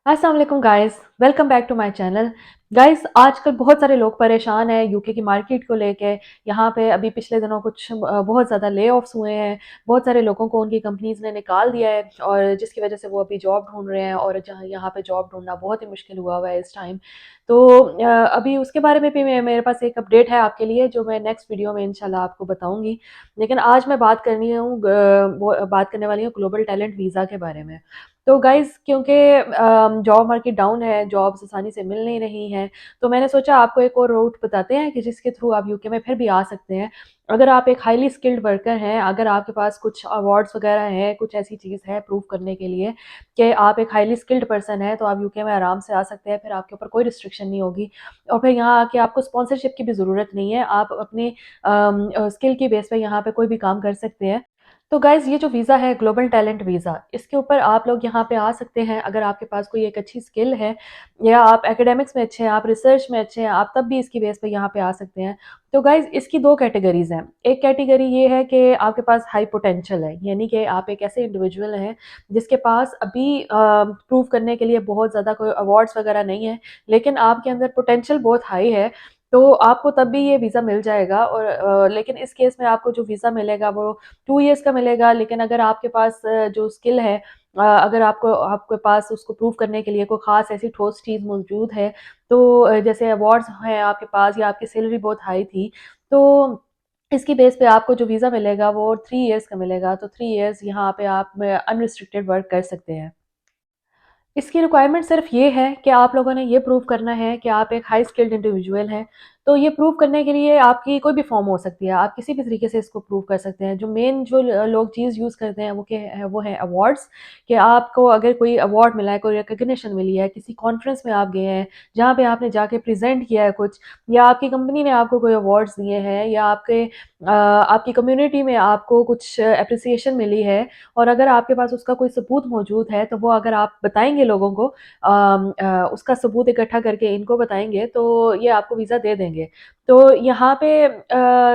अस्सलाम वालेकुम guys, welcome back to my channel. Guys, आजकल बहुत सारे लोग परेशान हैं यूके की मार्केट को लेके। यहाँ पे अभी पिछले दिनों कुछ बहुत ज़्यादा ले ऑफ्स हुए हैं। बहुत सारे लोगों को उनकी कंपनीज ने निकाल दिया है और जिसकी वजह से वो अभी जॉब ढूंढ रहे हैं और जहाँ यहाँ पे जॉब ढूंढना बहुत ही मुश्किल हुआ हुआ है इस टाइम। तो अभी उसके बारे में भी मेरे पास एक अपडेट है आपके लिए जो मैं नेक्स्ट वीडियो में इंशाल्लाह आपको बताऊंगी। लेकिन आज मैं बात करने वाली हूँ ग्लोबल टैलेंट वीज़ा के बारे में। तो गाइज़, क्योंकि जॉब मार्केट डाउन है, जॉब्स आसानी से मिल नहीं रही हैं, तो मैंने सोचा आपको एक और रूट बताते हैं कि जिसके थ्रू आप यूके में फिर भी आ सकते हैं। अगर आप एक हाईली स्किल्ड वर्कर हैं, अगर आपके पास कुछ अवार्ड्स वगैरह हैं, कुछ ऐसी चीज़ है प्रूव करने के लिए कि आप एक हाईली स्किल्ड पर्सन हैं, तो आप यूके में आराम से आ सकते हैं। फिर आपके ऊपर कोई रिस्ट्रिक्शन नहीं होगी और फिर यहाँ आके आपको स्पॉन्सरशिप की भी ज़रूरत नहीं है। आप अपनी स्किल की बेस पे यहाँ पे कोई भी काम कर सकते हैं। तो गाइज़, ये जो वीज़ा है ग्लोबल टैलेंट वीज़ा, इसके ऊपर आप लोग यहाँ पे आ सकते हैं अगर आपके पास कोई एक अच्छी स्किल है या आप एकेडमिक्स में अच्छे हैं, आप रिसर्च में अच्छे हैं, आप तब भी इसकी बेस पे यहाँ पे आ सकते हैं। तो गाइज़, इसकी 2 कैटेगरीज़ हैं। एक कैटेगरी ये है कि आपके पास हाई पोटेंशियल है, यानी कि आप एक ऐसे इंडिविजुअल हैं जिसके पास अभी प्रूव करने के लिए बहुत ज़्यादा कोई अवार्ड्स वगैरह नहीं है, लेकिन आपके अंदर पोटेंशियल बहुत हाई है। तो आपको तब भी ये वीज़ा मिल जाएगा और लेकिन इस केस में आपको जो वीज़ा मिलेगा वो 2 इयर्स का मिलेगा। लेकिन अगर आपके पास जो स्किल है, अगर आपके पास उसको प्रूव करने के लिए कोई ख़ास ऐसी ठोस चीज़ मौजूद है, तो जैसे अवार्ड्स हैं आपके पास या आपकी सैलरी बहुत हाई थी, तो इसकी बेस पे आपको जो वीज़ा मिलेगा वो 3 इयर्स का मिलेगा। तो 3 इयर्स यहाँ पे आप अनरिस्ट्रिक्टेड वर्क कर सकते हैं। इसकी रिक्वायरमेंट सिर्फ ये है कि आप लोगों ने ये प्रूव करना है कि आप एक हाई स्किल्ड इंडिविजुअल हैं। तो ये प्रूव करने के लिए आपकी कोई भी फॉर्म हो सकती है, आप किसी भी तरीके से इसको प्रूव कर सकते हैं। जो मेन जो लोग चीज़ यूज़ करते हैं वो है अवार्ड्स। कि आपको अगर कोई अवार्ड मिला है, कोई रिकग्निशन मिली है, किसी कॉन्फ्रेंस में आप गए हैं जहाँ पे आपने जाके प्रेजेंट किया है कुछ, या आपकी कंपनी ने आपको कोई अवार्ड्स दिए हैं, या आपकी कम्युनिटी में आपको कुछ अप्रिसिएशन मिली है, और अगर आपके पास उसका कोई सबूत मौजूद है, तो वो अगर आप बताएँगे लोगों को, उसका सबूत इकट्ठा करके इनको बताएँगे, तो ये आपको वीज़ा दे देंगे। तो यहाँ पे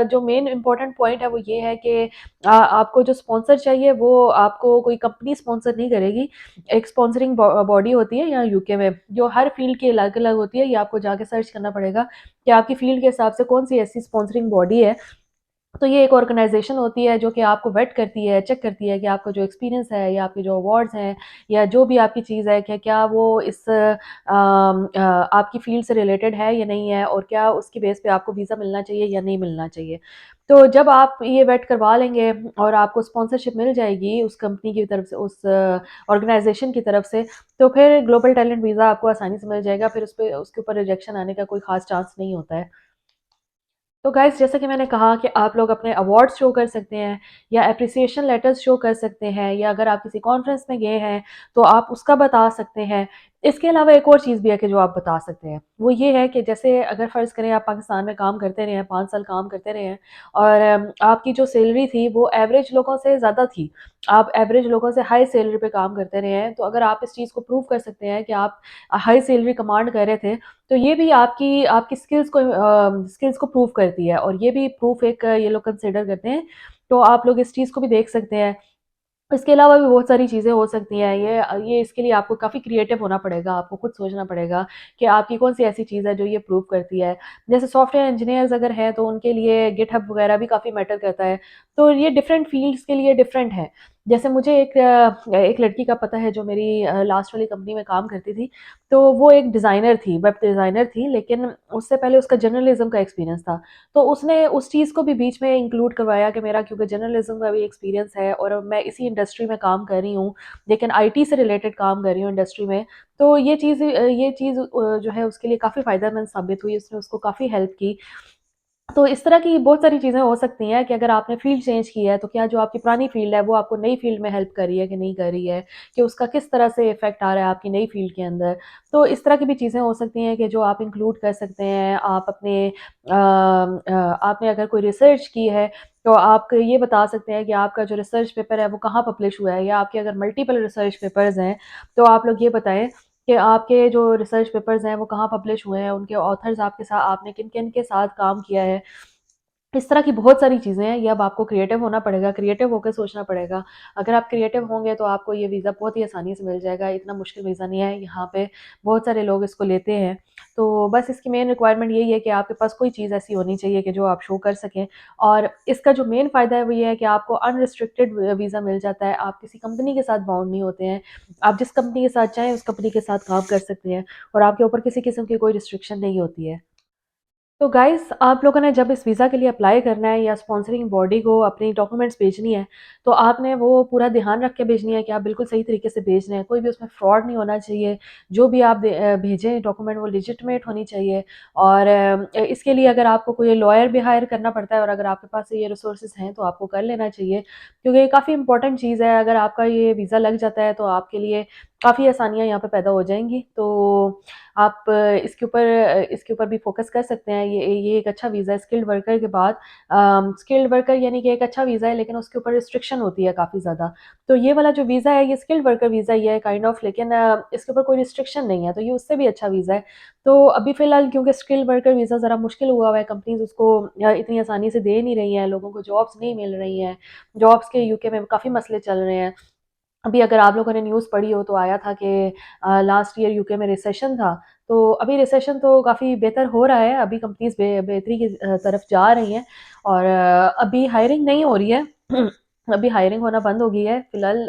जो मेन इम्पोर्टेंट पॉइंट है वो ये है कि आपको जो स्पॉन्सर चाहिए वो आपको कोई कंपनी स्पॉन्सर नहीं करेगी। एक स्पॉन्सरिंग बॉडी होती है यहाँ यूके में, जो हर फील्ड की अलग-अलग होती है। ये आपको जाके सर्च करना पड़ेगा कि आपकी फील्ड के हिसाब से कौन-सी ऐसी स्पॉन्सरिंग बॉडी है। तो ये एक ऑर्गेनाइजेशन होती है जो कि आपको वेट करती है, चेक करती है कि आपका जो एक्सपीरियंस है या आपके जो अवार्ड्स हैं या जो भी आपकी चीज़ है कि क्या वो आपकी फील्ड से रिलेटेड है या नहीं है, और क्या उसकी बेस पे आपको वीज़ा मिलना चाहिए या नहीं मिलना चाहिए। तो जब आप ये वेट करवा लेंगे और आपको स्पॉन्सरशिप मिल जाएगी उस कंपनी की तरफ से, उस ऑर्गेनाइजेशन की तरफ से, तो फिर ग्लोबल टैलेंट वीज़ा आपको आसानी से मिल जाएगा। फिर उसके ऊपर रिजेक्शन आने का कोई ख़ास चांस नहीं होता है। तो गाइस, जैसा कि मैंने कहा कि आप लोग अपने अवार्ड्स शो कर सकते हैं या एप्रिसिएशन लेटर्स शो कर सकते हैं, या अगर आप किसी कॉन्फ्रेंस में गए हैं तो आप उसका बता सकते हैं। इसके अलावा एक और चीज़ भी है कि जो आप बता सकते हैं, वो ये है कि जैसे अगर फ़र्ज़ करें आप पाकिस्तान में काम करते रहे हैं, 5 साल काम करते रहे हैं और आपकी जो सैलरी थी वो एवरेज लोगों से ज़्यादा थी। आप एवरेज लोगों से हाई सैलरी पे काम करते रहे हैं, तो अगर आप इस चीज़ को प्रूव कर सकते हैं कि आप हाई सैलरी कमांड कर रहे थे, तो ये भी आपकी आपकी स्किल्स को प्रूव करती है, और ये भी प्रूफ एक ये लोग कंसिडर करते हैं। तो आप लोग इस चीज़ को भी देख सकते हैं। इसके अलावा भी बहुत सारी चीज़ें हो सकती हैं। ये इसके लिए आपको काफ़ी क्रिएटिव होना पड़ेगा, आपको खुद सोचना पड़ेगा कि आपकी कौन-सी ऐसी चीज़ है जो ये प्रूव करती है। जैसे सॉफ्टवेयर इंजीनियर्स अगर हैं तो उनके लिए गिटहब वगैरह भी काफ़ी मैटर करता है। तो ये डिफरेंट फ़ील्ड्स के लिए डिफरेंट है। जैसे मुझे एक लड़की का पता है जो मेरी लास्ट वाली कंपनी में काम करती थी। तो वो एक डिज़ाइनर थी, वेब डिज़ाइनर थी, लेकिन उससे पहले उसका जर्नलिज़्म का एक्सपीरियंस था। तो उसने उस चीज़ को भी बीच में इंक्लूड करवाया कि मेरा क्योंकि जर्नलिज़्म का भी एक्सपीरियंस है और मैं इसी इंडस्ट्री में काम कर रही हूँ, लेकिन आईटी से रिलेटेड काम कर रही हूँ इंडस्ट्री में। तो ये चीज़ जो है उसके लिए काफ़ी फ़ायदेमंद साबित हुई, उसने उसको काफ़ी हेल्प की। तो इस तरह की बहुत सारी चीज़ें हो सकती हैं कि अगर आपने फ़ील्ड चेंज की है, तो क्या जो आपकी पुरानी फ़ील्ड है, वो आपको नई फ़ील्ड में हेल्प कर रही है कि नहीं कर रही है? कि उसका किस तरह से इफ़ेक्ट आ रहा है आपकी नई फ़ील्ड के अंदर? तो इस तरह की भी चीज़ें हो सकती हैं कि जो आप इंक्लूड कर सकते हैं। आपने अगर कोई रिसर्च की है, तो आप ये बता सकते हैं कि आपका जो रिसर्च पेपर है, वो कहाँ पब्लिश हुआ है, या आपके अगर मल्टीपल रिसर्च पेपर्स हैं, तो आप लोग ये बताएँ कि आपके जो रिसर्च पेपर्स हैं, वो कहाँ पब्लिश हुए हैं, उनके ऑथर्स आपने किन-किन के साथ काम किया है। इस तरह की बहुत सारी चीज़ें हैं, ये अब आपको क्रिएटिव होना पड़ेगा, क्रिएटिव होकर सोचना पड़ेगा। अगर आप क्रिएटिव होंगे तो आपको ये वीज़ा बहुत ही आसानी से मिल जाएगा, इतना मुश्किल वीज़ा नहीं है, यहाँ पे बहुत सारे लोग इसको लेते हैं। तो बस इसकी मेन रिक्वायरमेंट यही है कि आपके पास कोई चीज़ ऐसी होनी चाहिए कि जो आप शो कर सकें, और इसका जो मेन फ़ायदा है वो ये है कि आपको अनरिस्ट्रिक्टेड वीज़ा मिल जाता है, आप किसी कंपनी के साथ बाउंड नहीं होते हैं। आप जिस कंपनी के साथ चाहें उस कंपनी के साथ काम कर सकते हैं, और आपके ऊपर किसी किस्म की कोई रिस्ट्रिक्शन नहीं होती है। तो गाइस, आप लोगों ने जब इस वीज़ा के लिए अप्लाई करना है या स्पॉन्सरिंग बॉडी को अपनी डॉक्यूमेंट्स भेजनी है, तो आपने वो पूरा ध्यान रख के भेजनी है कि आप बिल्कुल सही तरीके से भेज रहे हैं। कोई भी उसमें फ्रॉड नहीं होना चाहिए। जो भी आप भेजें डॉक्यूमेंट, वो लेजिटिमेट होनी चाहिए। और इसके लिए अगर आपको कोई लॉयर भी हायर करना पड़ता है और अगर आपके पास ये रिसोर्सेज़ हैं तो आपको कर लेना चाहिए, क्योंकि ये काफ़ी इंपॉर्टेंट चीज़ है। अगर आपका ये वीज़ा लग जाता है तो आपके लिए काफ़ी आसानियाँ यहाँ पे पैदा हो जाएँगी। तो आप इसके ऊपर भी फ़ोकस कर सकते हैं। ये एक अच्छा वीज़ा है स्किल्ड वर्कर के बाद। स्किल्ड वर्कर यानी कि एक अच्छा वीज़ा है, लेकिन उसके ऊपर रिस्ट्रिक्शन होती है काफ़ी ज़्यादा। तो ये वाला जो वीज़ा है ये स्किल्ड वर्कर वीज़ा ही है काइंड ऑफ, लेकिन इसके ऊपर कोई रिस्ट्रिक्शन नहीं है, तो ये उससे भी अच्छा वीज़ा है। तो अभी फ़िलहाल क्योंकि स्किल्ड वर्कर वीज़ा ज़रा मुश्किल हुआ हुआ है, कंपनीज़ उसको इतनी आसानी से दे नहीं रही हैं, लोगों को जॉब्स नहीं मिल रही हैं। जॉब्स के यूके में काफ़ी मसले चल रहे हैं। अभी अगर आप लोगों ने न्यूज़ पढ़ी हो तो आया था कि लास्ट ईयर यूके में रिसेशन था। तो अभी रिसेशन तो काफ़ी बेहतर हो रहा है, अभी कंपनीज़ बेहतरी की तरफ जा रही हैं, और अभी हायरिंग नहीं हो रही है। अभी हायरिंग होना बंद हो गई है। फ़िलहाल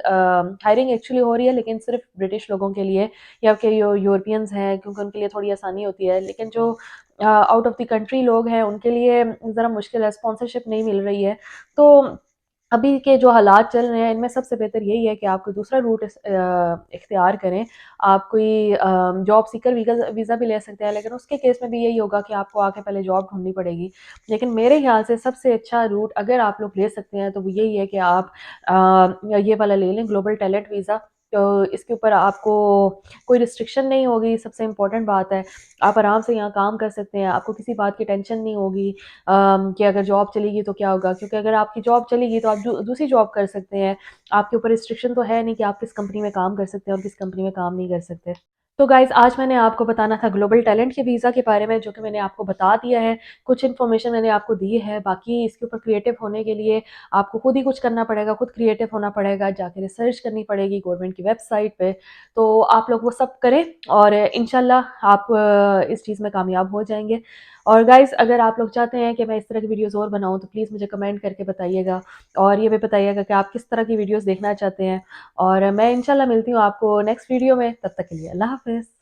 हायरिंग एक्चुअली हो रही है, लेकिन सिर्फ़ ब्रिटिश लोगों के लिए या कि यूरोपियंस हैं, क्योंकि उनके लिए थोड़ी आसानी होती है। लेकिन जो आउट ऑफ़ द कंट्री लोग हैं उनके लिए ज़रा मुश्किल है, स्पॉन्सरशिप नहीं मिल रही है। तो अभी के जो हालात चल रहे हैं इनमें सबसे बेहतर यही है कि आप कोई दूसरा रूट इख्तियार करें। आप कोई जॉब सीकर वीज़ा भी ले सकते हैं, लेकिन उसके केस में भी यही होगा कि आपको आके पहले जॉब ढूँढनी पड़ेगी। लेकिन मेरे ख़्याल से सबसे अच्छा रूट अगर आप लोग ले सकते हैं तो वो यही है कि आप ये वाला ले लें, ग्लोबल टैलेंट वीज़ा। तो इसके ऊपर आपको कोई रिस्ट्रिक्शन नहीं होगी, सबसे इम्पोर्टेंट बात है। आप आराम से यहाँ काम कर सकते हैं, आपको किसी बात की टेंशन नहीं होगी कि अगर जॉब चलेगी तो क्या होगा? क्योंकि अगर आपकी जॉब चलेगी तो आप दूसरी जॉब कर सकते हैं। आपके ऊपर रिस्ट्रिक्शन तो है नहीं कि आप किस कंपनी में काम कर सकते हैं और किस कंपनी में काम नहीं कर सकते। तो गाइज़, आज मैंने आपको बताना था ग्लोबल टैलेंट के वीज़ा के बारे में, जो कि मैंने आपको बता दिया है। कुछ इन्फॉर्मेशन मैंने आपको दी है, बाकी इसके ऊपर क्रिएटिव होने के लिए आपको खुद ही कुछ करना पड़ेगा, खुद क्रिएटिव होना पड़ेगा, जाके रिसर्च करनी पड़ेगी गवर्नमेंट की वेबसाइट पे। तो आप लोग वो सब करें, और इंशाल्लाह आप इस चीज़ में कामयाब हो जाएँगे। और गाइज़, अगर आप लोग चाहते हैं कि मैं इस तरह की वीडियोज़ और बनाऊँ तो प्लीज़ मुझे कमेंट करके बताइएगा, और ये भी बताइएगा कि आप किस तरह की वीडियोज़ देखना चाहते हैं। और मैं इंशाल्लाह मिलती हूँ आपको नेक्स्ट वीडियो में, तब तक के लिए अल्लाह हाफ़िज़।